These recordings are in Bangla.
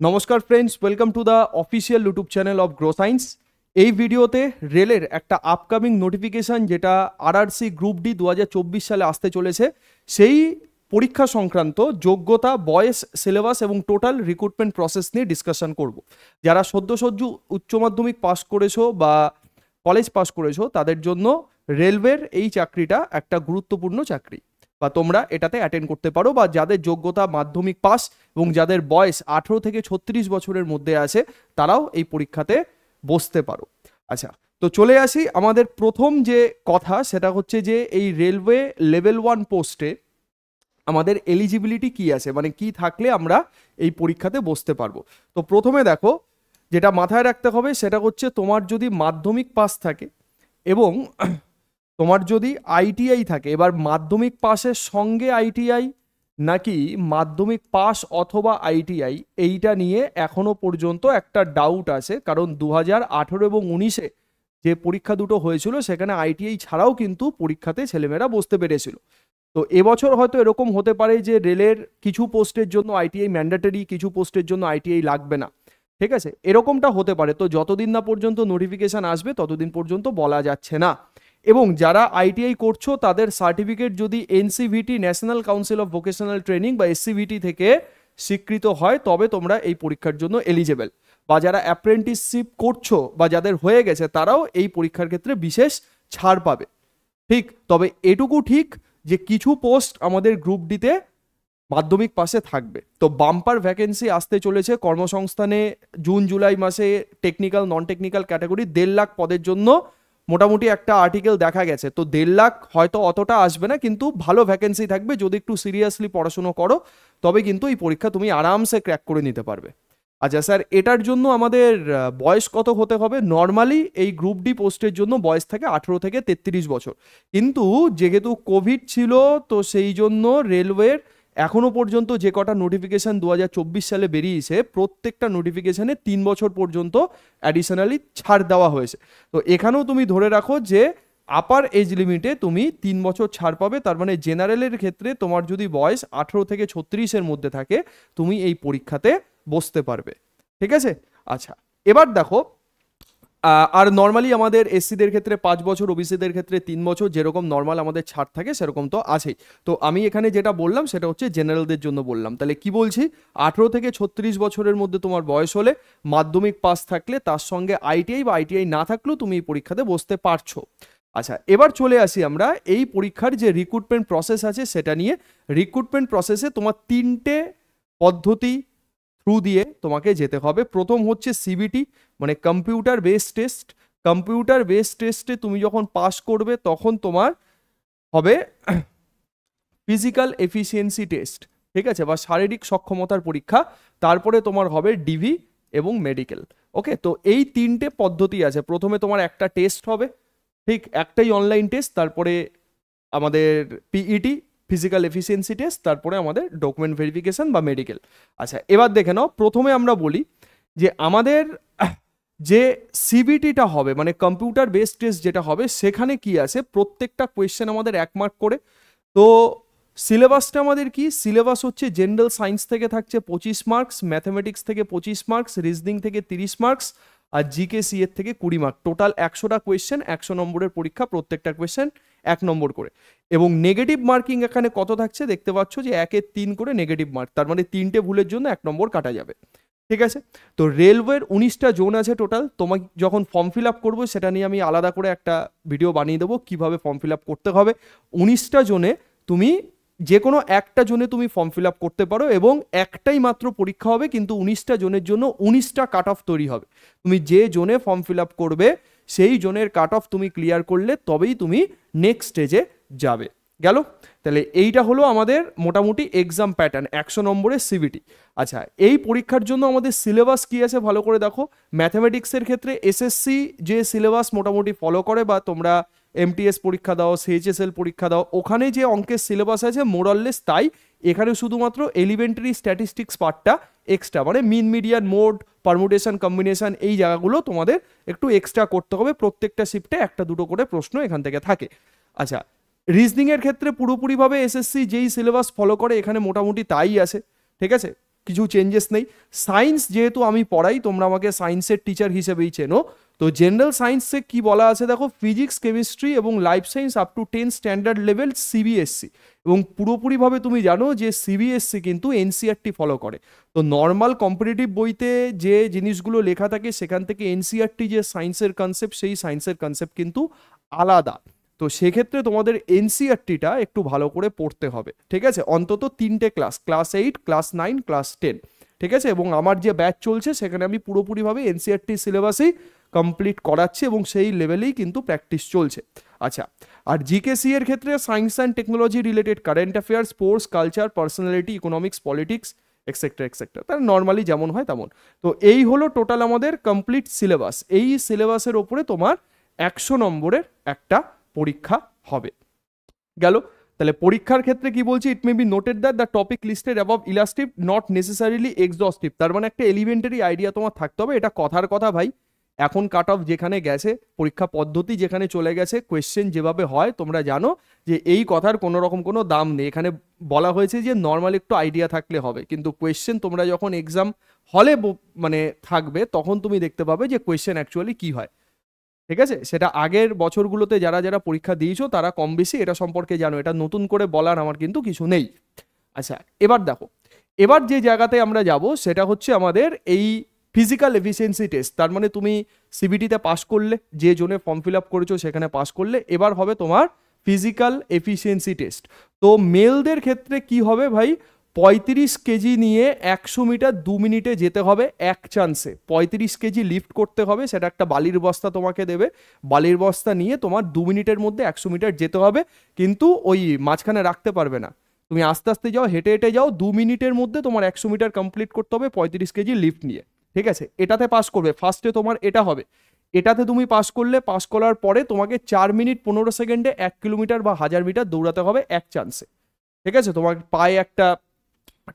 নমস্কার friends, welcome to the official YouTube channel of grow science. এই ভিডিওতে রেলের একটা আপকামিং নোটিফিকেশান, যেটা আরআরসি গ্রুপ ডি 2024 সালে আসতে চলেছে, সেই পরীক্ষা সংক্রান্ত যোগ্যতা, বয়স, সিলেবাস এবং টোটাল রিক্রুটমেন্ট প্রসেস নিয়ে ডিসকাশন করব। যারা সদ্য উচ্চ মাধ্যমিক পাস করেছো বা কলেজ পাস করেছো, তাদের জন্য রেলওয়ের এই চাকরিটা একটা গুরুত্বপূর্ণ চাকরি, বা তোমরা এটাতে অ্যাটেন্ড করতে পারো, বা যাদের যোগ্যতা মাধ্যমিক পাস এবং যাদের বয়স 18 থেকে 36 বছরের মধ্যে আছে, তারাও এই পরীক্ষাতে বসতে পারো। আচ্ছা, তো চলে আসি আমাদের প্রথম যে কথা, সেটা হচ্ছে যে এই রেলওয়ে লেভেল 1 পোস্টে আমাদের এলিজিবিলিটি কি আছে, মানে কি থাকলে আমরা এই পরীক্ষাতে বসতে পারবো। তো প্রথমে দেখো, যেটা মাথায় রাখতে হবে সেটা হচ্ছে তোমার যদি মাধ্যমিক পাস থাকে এবং তোমার যদি আইটিআই থাকে। এবার মাধ্যমিক পাসের সঙ্গে আইটিআই নাকি মাধ্যমিক পাস অথবা আইটিআই, এইটা নিয়ে এখনো পর্যন্ত একটা ডাউট আছে, কারণ 2018 এবং 19-এ যে পরীক্ষা দুটো হয়েছিল সেখানে আইটিআই ছাড়াও কিন্তু পরীক্ষাতে ছেলেমেয়েরা বসতে পেরেছিল। তো এবছর হয়তো এরকম হতে পারে যে রেলের কিছু পোস্টের জন্য আইটিআই ম্যান্ডেটরি, কিছু পোস্টের জন্য আইটিআই লাগবে না। ঠিক আছে, এরকমটা হতে পারে। তো যতদিন না পর্যন্ত নোটিফিকেশান আসবে ততদিন পর্যন্ত বলা যাচ্ছে না। এবং যারা আইটিআই করছো তাদের সার্টিফিকেট যদি NCVT, national council of vocational training বা এসসিভিটি থেকে স্বীকৃত হয়, তবে তোমরা এই পরীক্ষার জন্য এলিজেবল। বা যারা অ্যাপ্রেন্টিসশিপ করছো বা যাদের হয়ে গেছে, তারাও এই পরীক্ষার ক্ষেত্রে বিশেষ ছাড় পাবে। ঠিক, তবে এটুকু ঠিক যে কিছু পোস্ট আমাদের গ্রুপ ডিতে মাধ্যমিক পাশে থাকবে। তো বাম্পার ভ্যাকেন্সি আসতে চলেছে কর্মসংস্থানে জুন জুলাই মাসে। Technical, non technical category 1.5 lakh পদের জন্য মোটামুটি একটা আর্টিকেল দেখা গেছে। তো 1.5 লাখ হয়তো অতটা আসবে না, কিন্তু ভালো ভ্যাকেন্সি থাকবে। যদি একটু সিরিয়াসলি পড়াশুনো করো তবে কিন্তু এই পরীক্ষা তুমি আরামসে ক্র্যাক করে নিতে পারবে। আচ্ছা স্যার, এটার জন্য আমাদের বয়স কত হতে হবে? নর্মালি এই গ্রুপ ডি পোস্টের জন্য বয়স থাকে 18 থেকে 33 বছর, কিন্তু যেহেতু কোভিড ছিল, তো সেই জন্য রেলওয়ের এখনো পর্যন্ত যে কটা নোটিফিকেশন 2024 সালে বেরিয়েছে, প্রত্যেকটা নোটিফিকেশনে 3 বছর পর্যন্ত অ্যাডিশনালি ছাড় দেওয়া হয়েছে। তো এখানেও তুমি ধরে রাখো যে আপার এজ লিমিটে তুমি 3 বছর ছাড় পাবে। তার মানে জেনারেলের ক্ষেত্রে তোমার যদি বয়স 18 থেকে 36-এর মধ্যে থাকে, তুমি এই পরীক্ষাতে বসতে পারবে। ঠিক আছে। আচ্ছা, এবার দেখো, আর নর্মালি আমাদের এসসিদের ক্ষেত্রে 5 বছর, ওবিসিদের ক্ষেত্রে 3 বছর, যেরকম নর্মাল আমাদের ছাড় থাকে সেরকম তো আছেই। তো আমি এখানে যেটা বললাম সেটা হচ্ছে জেনারেলদের জন্য বললাম। তাহলে কি বলছি, 18 থেকে 36 বছরের মধ্যে তোমার বয়স হলে, মাধ্যমিক পাস থাকলে, তার সঙ্গে আইটিআই বা আইটিআই না থাকলেও তুমি এই পরীক্ষাতে বসতে পারছো। আচ্ছা, এবার চলে আসি আমরা এই পরীক্ষার যে রিক্রুটমেন্ট প্রসেস আছে সেটা নিয়ে। রিক্রুটমেন্ট প্রসেসে তোমার 3টে পদ্ধতি থ্রু দিয়ে তোমাকে যেতে হবে। প্রথম হচ্ছে সিবিটি, মানে computer based test. Computer based টেস্টে তুমি যখন পাস করবে তখন তোমার হবে ফিজিক্যাল এফিসিয়েন্সি টেস্ট, ঠিক আছে, বা শারীরিক সক্ষমতার পরীক্ষা। তারপরে তোমার হবে ডিভি এবং মেডিকেল। ওকে, তো এই 3টে পদ্ধতি আছে। প্রথমে তোমার একটা টেস্ট হবে, ঠিক একটাই অনলাইন টেস্ট, তারপরে আমাদের পিইটি, ফিজিক্যাল এফিসিয়েন্সি টেস্ট, তারপরে আমাদের ডকুমেন্ট ভেরিফিকেশন বা মেডিকেল। আচ্ছা, এবার দেখে নাও, প্রথমে আমরা বলি যে আমাদের যে সিবিটিটা হবে, মানে কম্পিউটার বেসড টেস্ট যেটা হবে, সেখানে কি আছে, প্রত্যেকটা কোয়েশ্চেন আমাদের 1 মার্ক করে। তো সিলেবাসটা আমাদের কি, সিলেবাস হচ্ছে জেনারেল সায়েন্স থেকে থাকছে 25 মার্কস, ম্যাথামেটিক্স থেকে 25 মার্কস, রিজনিং থেকে 30 মার্কস, আর জিকে সি এর থেকে 20 মার্ক। টোটাল 100টা কোয়েশ্চেন, 100 নম্বরের পরীক্ষা, প্রত্যেকটা কোয়েশ্চেন 1 নম্বর করে। এবং নেগেটিভ মার্কিং এখানে কত থাকছে দেখতে পাচ্ছ যে 1-এর 3 করে নেগেটিভ মার্ক, তার মানে 3টে ভুলের জন্য 1 নম্বর কাটা যাবে। ঠিক আছে। তো রেলওয়ের 19টা জোন আছে টোটাল। তোমাকে যখন ফর্ম ফিল আপ করবো সেটা নিয়ে আমি আলাদা করে একটা ভিডিও বানিয়ে দেবো কিভাবে ফর্ম ফিল আপ করতে হবে। 19টা জোনে তুমি যে কোনো একটা জোনে তুমি ফর্ম ফিল আপ করতে পারো, এবং একটাই মাত্র পরীক্ষা হবে, কিন্তু 19টা জোনের জন্য 19টা কাট অফ তৈরি হবে। তুমি যে জোনে ফর্ম ফিল আপ করবে সেই জোনের কাট অফ তুমি ক্লিয়ার করলে তবেই তুমি নেক্সট স্টেজে যাবে। গেল? তাহলে এইটা হলো আমাদের মোটামুটি এক্সাম প্যাটার্ন, 100 নম্বরের সিবিটি। আচ্ছা, এই পরীক্ষার জন্য আমাদের সিলেবাস কি আছে ভালো করে দেখো। ম্যাথামেটিক্সের ক্ষেত্রে এসএসসি যে সিলেবাস মোটামুটি ফলো করে, বা তোমরা এমটিএস পরীক্ষা দাও, সিএইচএসএল পরীক্ষা দাও, ওখানে যে অঙ্কের সিলেবাস আছে মোরললেস তাই। এখানে শুধুমাত্র এলিমেন্টারি স্ট্যাটিস্টিক্স পার্টটা এক্সট্রা, মানে মিন, মিডিয়ান, মোড, পারমুটেশন, কম্বিনেশন, এই জায়গাগুলো তোমাদের একটু এক্সট্রা করতে হবে। প্রত্যেকটা শিফটে 1-2 করে প্রশ্ন এখান থেকে থাকে। আচ্ছা, রিজনিং এর ক্ষেত্রে পুরোপুরিভাবে এসএসসি যেই সিলেবাস ফলো করে এখানে মোটামুটি তাই আছে। ঠিক আছে। কিছু চেঞ্জেস নেই। সায়েন্স যেহেতু আমি পড়াই, তোমরা আমাকে সায়েন্সের টিচার হিসেবেই চেনো, তো জেনারেল সায়েন্সে কি বলা আছে দেখো, ফিজিক্স, কেমিস্ট্রি এবং life science up to 10 standard level CBSE, এবং পুরোপুরিভাবে তুমি জানো যে সিবিএসসি কিন্তু এনসিইআরটি ফলো করে। তো নর্মাল কম্পিটিটিভ বইতে যে জিনিসগুলো লেখা থাকে সেখান থেকে এনসিইআরটি যে সায়েন্সের কনসেপ্ট, সেই সায়েন্সের কনসেপ্ট কিন্তু আলাদা। তো সেক্ষেত্রে তোমাদের এনসিইআরটিটা একটু ভালো করে পড়তে হবে, ঠিক আছে, অন্তত 3টে ক্লাস, ক্লাস 8, ক্লাস 9, ক্লাস 10, ঠিক আছে। এবং আমার যে ব্যাচ চলছে সেখানে আমি পুরোপুরিভাবে এনসিইআরটি সিলেবাসেই কমপ্লিট করাচ্ছি এবং সেই লেভেলেই কিন্তু প্র্যাকটিস চলছে। আচ্ছা, আর জিকেসি এর ক্ষেত্রে science and technology related current affair, sports, culture, personality, economics, politics, etcetera etcetera, তার নর্মালি যেমন হয় তেমন। তো এই হলো টোটাল আমাদের কমপ্লিট সিলেবাস। এই সিলেবাসের ওপরে তোমার 100 নম্বরের একটা পরীক্ষা হবে। গেল। তাহলে পরীক্ষার ক্ষেত্রে কি বলছি, it may be noted that the topic listed above illustrative not necessarily exhaustive. তার মানে একটা এলিমেন্টারি আইডিয়া তোমার থাকতে হবে, এটা কথার কথা ভাই। এখন কাট অফ যেখানে গেছে, পরীক্ষা পদ্ধতি যেখানে চলে গেছে, কোয়েশ্চেন যেভাবে হয় তোমরা জানো যে এই কথার কোনো রকম কোনো দাম নেই। এখানে বলা হয়েছে যে নর্মাল একটু আইডিয়া থাকলে হবে, কিন্তু কোয়েশ্চেন তোমরা যখন এক্সাম হলে মানে থাকবে তখন তুমি দেখতে পাবে যে কোয়েশ্চেন অ্যাকচুয়ালি কি হয়, ঠিক আছে। সেটা আগের বছরগুলোতে যারা যারা পরীক্ষা দিয়েছো তারা কম বেশি এটা সম্পর্কে জানো, এটা নতুন করে বলার আমার কিন্তু কিছু নেই। আচ্ছা, এবার দেখো, এবার যে জায়গাতে আমরা যাব সেটা হচ্ছে আমাদের এই ফিজিক্যাল এফিসিয়েন্সি টেস্ট। তার মানে তুমি সিবিটিতে পাস করলে, যে জোনে ফর্ম ফিল আপ করেছো সেখানে পাস করলে, এবার হবে তোমার ফিজিক্যাল এফিসিয়েন্সি টেস্ট। তো মেলদের ক্ষেত্রে কি হবে ভাই, 35 কেজি নিয়ে 100 মিটার 2 মিনিটে যেতে হবে এক চান্সে। 35 কেজি লিফট করতে হবে, সেটা একটা বালির বস্তা তোমাকে দেবে, বালির বস্তা নিয়ে তোমার 2 মিনিটের মধ্যে 100 মিটার যেতে হবে, কিন্তু ওই মাঝখানে রাখতে পারবে না, তুমি আস্তে আস্তে যাও, হেঁটে হেঁটে যাও, 2 মিনিটের মধ্যে তোমার 100 মিটার কমপ্লিট করতে হবে 35 কেজি লিফট নিয়ে, ঠিক আছে। এটাতে পাস করবে, ফার্স্টে তোমার এটা হবে। এটাতে তুমি পাস করলে, পাস করার পরে তোমাকে 4 মিনিট 15 সেকেন্ডে 1 কিলোমিটার বা 1000 মিটার দৌড়াতে হবে এক চান্সে, ঠিক আছে। তোমার পায়ে একটা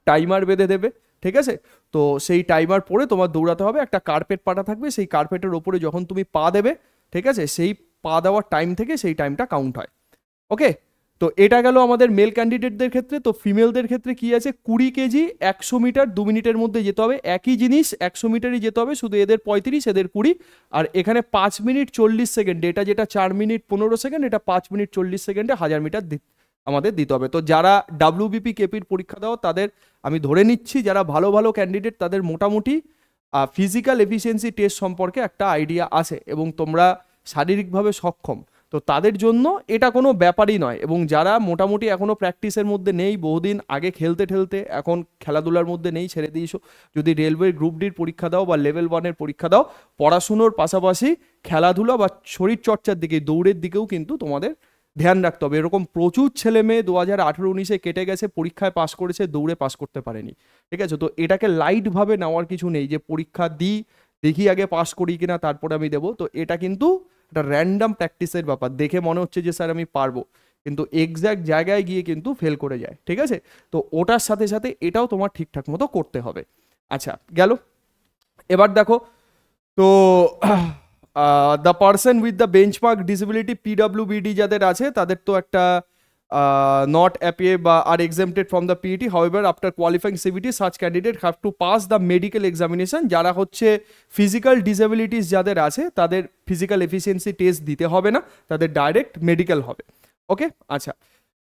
টাইমার বেঁধে দেবে, ঠিক আছে। তো সেই টাইমার পরে তোমার দৌড়াতে হবে, একটা কার্পেট পাটা থাকবে, সেই কার্পেটের ওপরে যখন তুমি পা দেবে, ঠিক আছে, সেই পা দেওয়ার টাইম থেকে সেই টাইমটা কাউন্ট হয়। ওকে, তো এটা গেল আমাদের মেল ক্যান্ডিডেটদের ক্ষেত্রে। তো ফিমেলদের ক্ষেত্রে কি আছে, 20 কেজি 100 মিটার 2 মিনিটের মধ্যে যেতে হবে, একই জিনিস 100 মিটারই যেতে হবে, শুধু এদের 35 এদের 20। আর এখানে 5 মিনিট 40 সেকেন্ড, এটা যেটা 4 মিনিট 15 সেকেন্ড, এটা 5 মিনিট 40 সেকেন্ডে 1000 মিটার আমাদের দিতে হবে। তো যারা ডাব্লিউবিপি কেপির পরীক্ষা দাও তাদের আমি ধরে নিচ্ছি, যারা ভালো ভালো ক্যান্ডিডেট তাদের মোটামুটি ফিজিক্যাল এফিসিয়েন্সি টেস্ট সম্পর্কে একটা আইডিয়া আছে এবং তোমরা শারীরিকভাবে সক্ষম, তো তাদের জন্য এটা কোনো ব্যাপারই নয়। এবং যারা মোটামুটি এখনও প্র্যাকটিসের মধ্যে নেই, বহুদিন আগে খেলতে ঠেলতে এখন খেলাধুলার মধ্যে নেই, ছেড়ে দিয়েছো, যদি রেলওয়ে গ্রুপ ডির পরীক্ষা দাও বা লেভেল 1-এর পরীক্ষা দাও, পড়াশুনোর পাশাপাশি খেলাধুলা বা শরীর চর্চার দিকে, দৌড়ের দিকেও কিন্তু তোমাদের ধ্যান রাখতে হবে। এরকম প্রচুর ছেলে মেয়ে 2018-19-এ কেটে গেছে, পরীক্ষায় পাস করেছে, দৌড়ে পাস করতে পারেনি, ঠিক আছে। তো এটাকে লাইটভাবে নেওয়ার কিছু নেই যে পরীক্ষা দিই, দেখি আগে পাস করি কিনা তারপরে আমি দেবো। তো এটা কিন্তু একটা র্যান্ডাম প্র্যাকটিসের ব্যাপার, দেখে মনে হচ্ছে যে স্যার আমি পারবো, কিন্তু এক্স্যাক্ট জায়গায় গিয়ে কিন্তু ফেল করে যায়, ঠিক আছে। তো ওটার সাথে সাথে এটাও তোমার ঠিকঠাক মতো করতে হবে। আচ্ছা, গেল। এবার দেখো, তো the person with the benchmark disability PWBD যাদের আছে তাদের তো একটা নট অ্যাপিয়ে বা আর exempted from the PET, however after qualifying CBT such candidate have to pass the medical examination. যারা হচ্ছে ফিজিক্যাল ডিসেবিলিটিস যাদের আছে তাদের ফিজিক্যাল এফিসিয়েন্সি টেস্ট দিতে হবে না, তাদের ডাইরেক্ট মেডিকেল হবে। ওকে, আচ্ছা।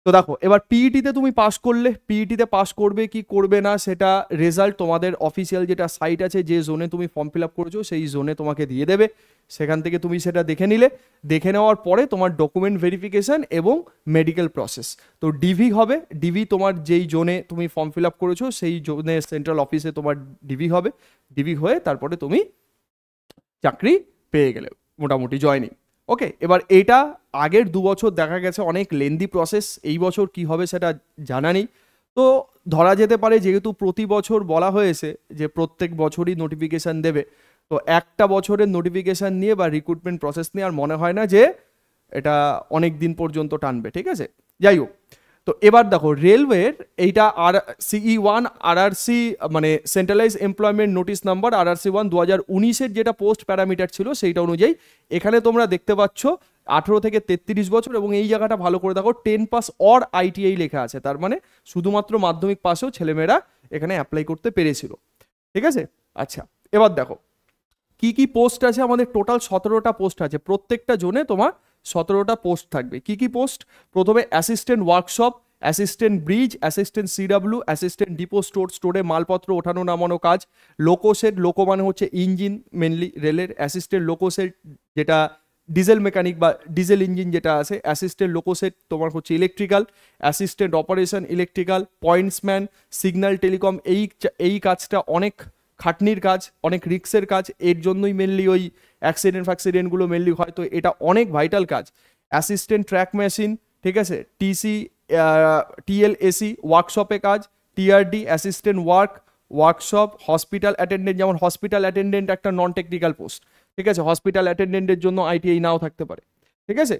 তো দেখো, এবার পিইটিতে তুমি পাস করলে, পিইটিতে পাস করবে কি করবে না সেটা রেজাল্ট তোমাদের অফিসিয়াল যেটা সাইট আছে, যে জোনে তুমি ফর্ম ফিল আপ করেছো সেই জোনে তোমাকে দিয়ে দেবে, সেখান থেকে তুমি সেটা দেখে নিলে, দেখে নেওয়ার পরে তোমার ডকুমেন্ট ভেরিফিকেশন এবং মেডিকেল প্রসেস। তো ডিভি হবে, ডিভি তোমার যেই জোনে তুমি ফর্ম ফিল আপ করেছো সেই জোনে সেন্ট্রাল অফিসে তোমার ডিভি হবে, ডিভি হয়ে তারপরে তুমি চাকরি পেয়ে গেলে মোটামুটি জয়নিং। ওকে, এবার এটা আগের 2 বছর দেখা গেছে অনেক লেন্দি প্রসেস, এই বছর কি হবে সেটা জানা নেই। তো ধরা যেতে পারে যেহেতু প্রতি বছর বলা হয়েছে যে প্রত্যেক বছরই নোটিফিকেশান দেবে, তো একটা বছরের নোটিফিকেশান নিয়ে বা রিক্রুটমেন্ট প্রসেস নিয়ে আর মনে হয় না যে এটা অনেক দিন পর্যন্ত টানবে, ঠিক আছে। যাই হোক, তো এবার দেখো রেলওয়ের এইটা আর CE1 RRC মানে centralise employment notice number RRC1 2019-এর যেটা পোস্ট প্যারামিটার ছিল সেইটা অনুযায়ী এখানে তোমরা দেখতে পাচ্ছ 18 থেকে 33 বছর, এবং এই জায়গাটা ভালো করে দেখো 10 পাস অর ITI লেখা আছে, তার মানে শুধুমাত্র মাধ্যমিক পাশেও ছেলেমেয়েরা এখানে অ্যাপ্লাই করতে পেরেছিল। ঠিক আছে, আচ্ছা এবার দেখো কি কি পোস্ট আছে আমাদের। টোটাল 17টা পোস্ট আছে, প্রত্যেকটা জোনে তোমার 17টা পোস্ট থাকবে। কি কি পোস্ট? প্রথমে assistant workshop, assistant bridge, assistant CW, assistant depot store, স্টোরে মালপত্র ওঠানো নামানো কাজ, লোকোশেড, লোকো মানে হচ্ছে ইঞ্জিন মেনলি রেলের, অ্যাসিস্ট্যান্ট লোকোশেড যেটা ডিজেল মেকানিক বা ডিজেল ইঞ্জিন যেটা আছে, অ্যাসিস্ট্যান্ট লোকোশেড তোমার হচ্ছে electrical, assistant operation electrical, pointsman signal telecom. এই কাজটা অনেক খাটনির কাজ, অনেক রিক্সের কাজ, এর জন্যই মেনলি ওই অ্যাক্সিডেন্টগুলো মেনলি হয়, তো এটা অনেক ভাইটাল কাজ। অ্যাসিস্ট্যান্ট ট্র্যাক মেশিন, ঠিক আছে, টিএলএসি ওয়ার্কশপে কাজ, TRD assistant workshop, hospital attendant, যেমন হসপিটাল অ্যাটেন্ডেন্ট একটা নন টেকনিক্যাল পোস্ট, ঠিক আছে, হসপিটাল অ্যাটেন্ডেন্টের জন্য আইটিআই নাও থাকতে পারে। ঠিক আছে,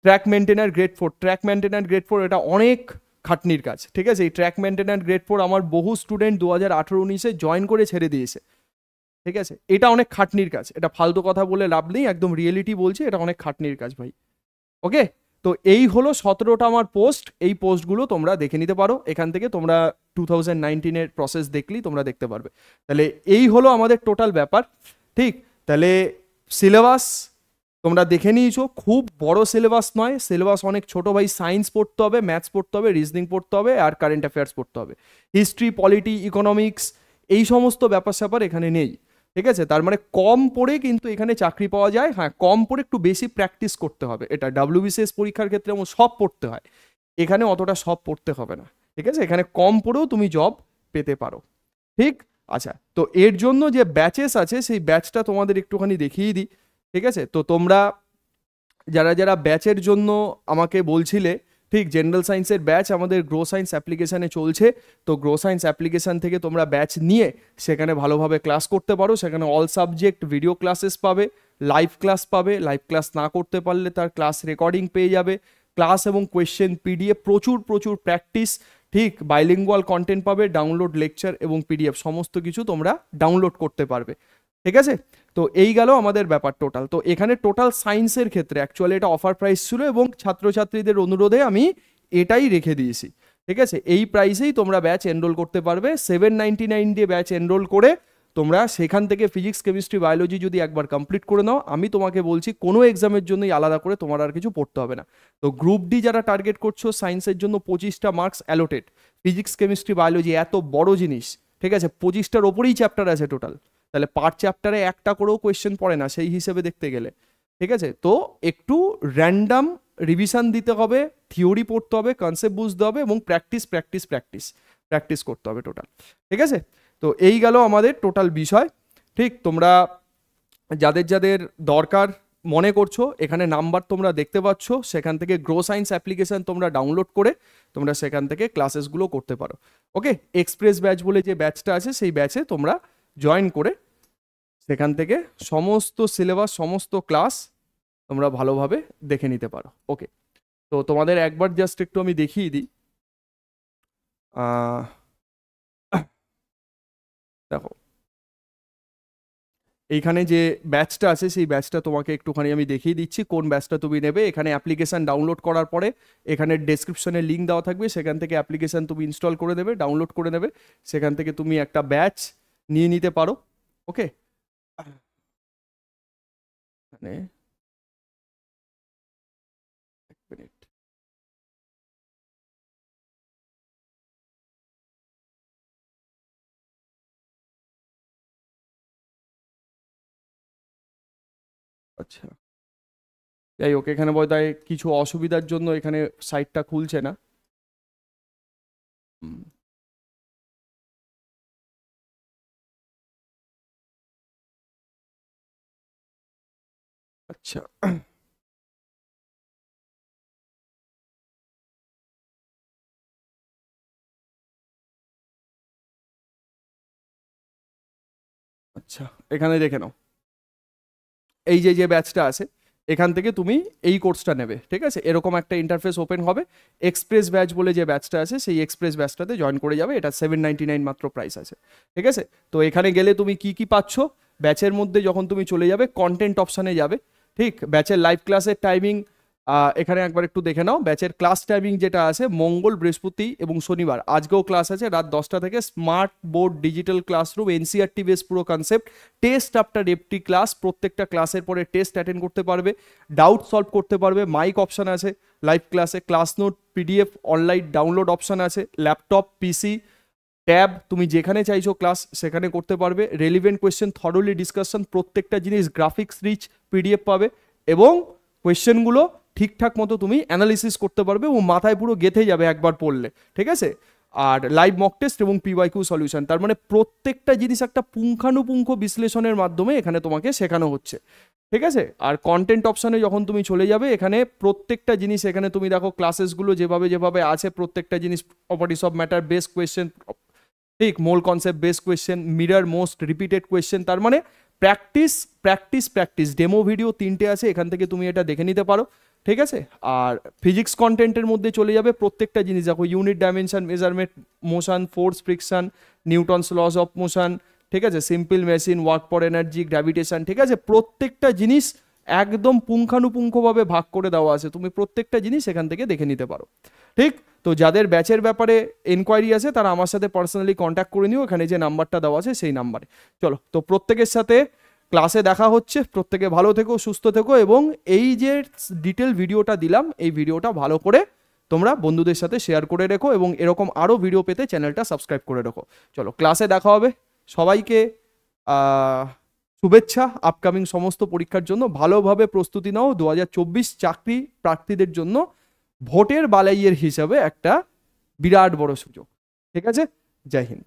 track maintainer grade 4, track maintainer grade 4 এটা অনেক খাটনির কাজ। ঠিক আছে, এই ট্র্যাক মেনটেনার গ্রেড 4 আমার বহু স্টুডেন্ট 2018-19-এ জয়েন করে ছেড়ে দিয়েছে। ঠিক আছে, এটা অনেক খাটনির কাজ, এটা ফালতু কথা বলে লাভ নেই, একদম রিয়েলিটি বলছি, এটা অনেক খাটনির কাজ ভাই। ওকে, তো এই হলো 17টা আমার পোস্ট। এই পোস্টগুলো তোমরা দেখে নিতে পারো এখান থেকে, তোমরা 2019-এর প্রসেস দেখলেই তোমরা দেখতে পারবে। তাহলে এই হলো আমাদের টোটাল ব্যাপার। ঠিক, তাহলে সিলেবাস তোমরা দেখে নিয়েছো, খুব বড় সিলেবাস নয়, সিলেবাস অনেক ছোট ভাই। সায়েন্স পড়তে হবে, ম্যাথস পড়তে হবে, রিজনিং পড়তে হবে, আর কারেন্ট অ্যাফেয়ার্স পড়তে হবে। হিস্ট্রি, পলিটি, ইকোনমিক্স এই সমস্ত ব্যাপার স্যাপার এখানে নেই। ঠিক আছে, তার মানে কম পড়ে কিন্তু এখানে চাকরি পাওয়া যায়। হ্যাঁ, কম পড়ে একটু বেশি প্র্যাকটিস করতে হবে, এটা ডাব্লিউবিসিএস পরীক্ষার ক্ষেত্রে এমন সব পড়তে হয়, এখানে অতটা সব পড়তে হবে না। ঠিক আছে, এখানে কম পড়েও তুমি জব পেতে পারো। ঠিক, আচ্ছা, তো এর জন্য যে ব্যাচেস আছে সেই ব্যাচটা তোমাদের একটুখানি দেখিয়ে দিই। ঠিক আছে, তো তোমরা যারা যারা ব্যাচের জন্য আমাকে বলছিলে, ঠিক, জেনারেল সায়েন্সের ব্যাচ আমাদের গ্রো সায়েন্স অ্যাপ্লিকেশানে চলছে। তো গ্রো সায়েন্স অ্যাপ্লিকেশান থেকে তোমরা ব্যাচ নিয়ে সেখানে ভালোভাবে ক্লাস করতে পারো। সেখানে অল সাবজেক্ট ভিডিও ক্লাসেস পাবে, লাইভ ক্লাস পাবে, লাইভ ক্লাস না করতে পারলে তার ক্লাস রেকর্ডিং পেয়ে যাবে, ক্লাস এবং কোয়েশ্চেন পিডিএফ, প্রচুর প্রচুর প্র্যাকটিস, ঠিক, বাইলিঙ্গুয়াল কন্টেন্ট পাবে, ডাউনলোড লেকচার এবং পিডিএফ সমস্ত কিছু তোমরা ডাউনলোড করতে পারবে। ঠিক আছে, তো এই গেল আমাদের ব্যাপার টোটাল। তো এখানে টোটাল সায়েন্সের ক্ষেত্রে অ্যাকচুয়ালি এটা অফার প্রাইস ছিল এবং ছাত্রছাত্রীদের অনুরোধে আমি এটাই রেখে দিয়েছি। ঠিক আছে, এই প্রাইসেই তোমরা ব্যাচ এনরোল করতে পারবে। 799 দিয়ে ব্যাচ এনরোল করে তোমরা সেখান থেকে ফিজিক্স, কেমিস্ট্রি, বায়োলজি যদি একবার কমপ্লিট করে নাও, আমি তোমাকে বলছি কোনো এক্সামের জন্যই আলাদা করে তোমার আর কিছু পড়তে হবে না। তো গ্রুপ ডি যারা টার্গেট করছো, সায়েন্সের জন্য 25টা marks allotted, physics, chemistry, biology এত বড় জিনিস, ঠিক আছে, 25টার ওপরেই চ্যাপ্টার আছে টোটাল, তাহলে পার চ্যাপ্টারে একটা করেও কোয়েশ্চেন পড়ে না সেই হিসেবে দেখতে গেলে। ঠিক আছে, তো একটু র্যান্ডাম রিভিশন দিতে হবে, থিওরি পড়তে হবে, কনসেপ্ট বুঝতে হবে এবং প্র্যাকটিস প্র্যাকটিস প্র্যাকটিস প্র্যাকটিস করতে হবে টোটাল। ঠিক আছে, তো এই গেল আমাদের টোটাল বিষয়। ঠিক, তোমরা যাদের যাদের দরকার মনে করছো এখানে নাম্বার তোমরা দেখতে পাচ্ছ, সেখান থেকে গ্রো সায়েন্স অ্যাপ্লিকেশন তোমরা ডাউনলোড করে তোমরা সেখান থেকে ক্লাসেসগুলো করতে পারো। ওকে, এক্সপ্রেস ব্যাচ বলে যে ব্যাচটা আছে সেই ব্যাচে তোমরা জয়েন করে সেখান থেকে সমস্ত সিলেবাস, সমস্ত ক্লাস তোমরা ভালোভাবে দেখে নিতে পারো। ওকে, তো তোমাদের একবার জাস্ট একটু আমি দেখিয়ে দিই। দেখো এইখানে যে ব্যাচটা আছে সেই ব্যাচটা তোমাকে একটুখানি আমি দেখিয়ে দিচ্ছি কোন ব্যাচটা তুমি নেবে। এখানে অ্যাপ্লিকেশান ডাউনলোড করার পরে এখানে ডেসক্রিপশনে লিঙ্ক দেওয়া থাকবে, সেখান থেকে অ্যাপ্লিকেশান তুমি ইনস্টল করে দেবে, ডাউনলোড করে নেবে, সেখান থেকে তুমি একটা ব্যাচ নিয়ে নিতে পারো। ওকে, মানে এক মিনিট, আচ্ছা যাই হোক, এখানে বোধহয় কিছু অসুবিধার জন্য এখানে সাইটটা খুলছে না। হুম, আচ্ছা আচ্ছা, এখানে দেখে নাও, এই যে যে ব্যাচটা আছে এখান থেকে তুমি এই কোর্সটা নেবে। ঠিক আছে, এরকম একটা ইন্টারফেস ওপেন হবে, এক্সপ্রেস ব্যাচ বলে যে ব্যাচটা আছে সেই এক্সপ্রেস ব্যাচটাতে জয়েন করে যাবে। এটা 799 মাত্র প্রাইস আছে। ঠিক আছে, তো এখানে গেলে তুমি কি কি পাচ্ছ, ব্যাচের মধ্যে যখন তুমি চলে যাবে কন্টেন্ট অপশানে যাবে। ঠিক, ব্যাচের লাইভ ক্লাসের টাইমিং এখানে একবার একটু দেখে নাও ব্যাচের ক্লাস টাইমিং যেটা আছে মঙ্গল, বৃহস্পতি এবং শনিবার আজকেও ক্লাস আছে রাত 10টা থেকে। Smart board digital classroom, NCERT base পুরো concept, test after FT class, প্রত্যেকটা ক্লাসের পরে টেস্ট অ্যাটেন্ড করতে পারবে, ডাউট সলভ করতে পারবে, মাইক অপশন আছে লাইভ ক্লাসে, class note PDF online download option আছে, ল্যাপটপ পিসি ট্যাব তুমি যেখানে চাইছো ক্লাস সেখানে করতে পারবে, রেলিভেন্ট কোয়েশ্চেন থরলি ডিসকাশন, প্রত্যেকটা জিনিস গ্রাফিক্স রিচ পিডিএফ পাবে এবং কোয়েশ্চেনগুলো ঠিকঠাক মতো তুমি অ্যানালিসিস করতে পারবে ও মাথায় পুরো গেঁথে যাবে একবার পড়লে, ঠিক আছে। আর লাইভ মক টেস্ট এবং পিওয়াইকিউ সলিউশন, তার মানে প্রত্যেকটা জিনিস একটা পুঙ্খানুপুঙ্খ বিশ্লেষণের মাধ্যমে এখানে তোমাকে শেখানো হচ্ছে, ঠিক আছে। আর কন্টেন্ট অপশানে যখন তুমি চলে যাবে এখানে প্রত্যেকটা জিনিস এখানে তুমি দেখো ক্লাসেসগুলো যেভাবে যেভাবে আছে প্রত্যেকটা জিনিস properties of matter base question, ঠিক, mole concept base question, mirror most repeated question, তার মানে practice practice practice. Demo video 3টে আছে, এখান থেকে তুমি এটা দেখে নিতে পারো, ঠিক আছে। আর ফিজিক্স কন্টেন্টের মধ্যে চলে যাবে প্রত্যেকটা জিনিস দেখো, unit dimension, measurement, motion, force, friction, Newton's loss of motion, ঠিক আছে, simple machine, work for energy, gravitation, ঠিক আছে। প্রত্যেকটা জিনিস একদম পুঙ্খানুপুঙ্খভাবে ভাগ করে দেওয়া আছে, তুমি প্রত্যেকটা জিনিস এখান থেকে দেখে নিতে পারো, ঠিক। তো যাদের ব্যাচের ব্যাপারে এনকোয়ারি আছে তারা আমার সাথে পার্সোনালি কন্ট্যাক্ট করে নিও, এখানে যে নাম্বারটা দেওয়া আছে সেই নাম্বারে। চলো, তো প্রত্যেকের সাথে ক্লাসে দেখা হচ্ছে, প্রত্যেকে ভালো থেকো, সুস্থ থেকো, এবং এই যে ডিটেল ভিডিওটা দিলাম এই ভিডিওটা ভালো করে তোমরা বন্ধুদের সাথে শেয়ার করে রেখো এবং এরকম আরও ভিডিও পেতে চ্যানেলটা সাবস্ক্রাইব করে রেখো। চলো, ক্লাসে দেখা হবে। সবাইকে শুভেচ্ছা আপকামিং সমস্ত পরীক্ষার জন্য। ভালোভাবে প্রস্তুতি নাও, 2024 চাকরি প্রার্থীদের জন্য ভোটের বালাইয়ের হিসাবে একটা বিরাট বড় সুযোগ, ঠিক আছে। জয় হিন্দ।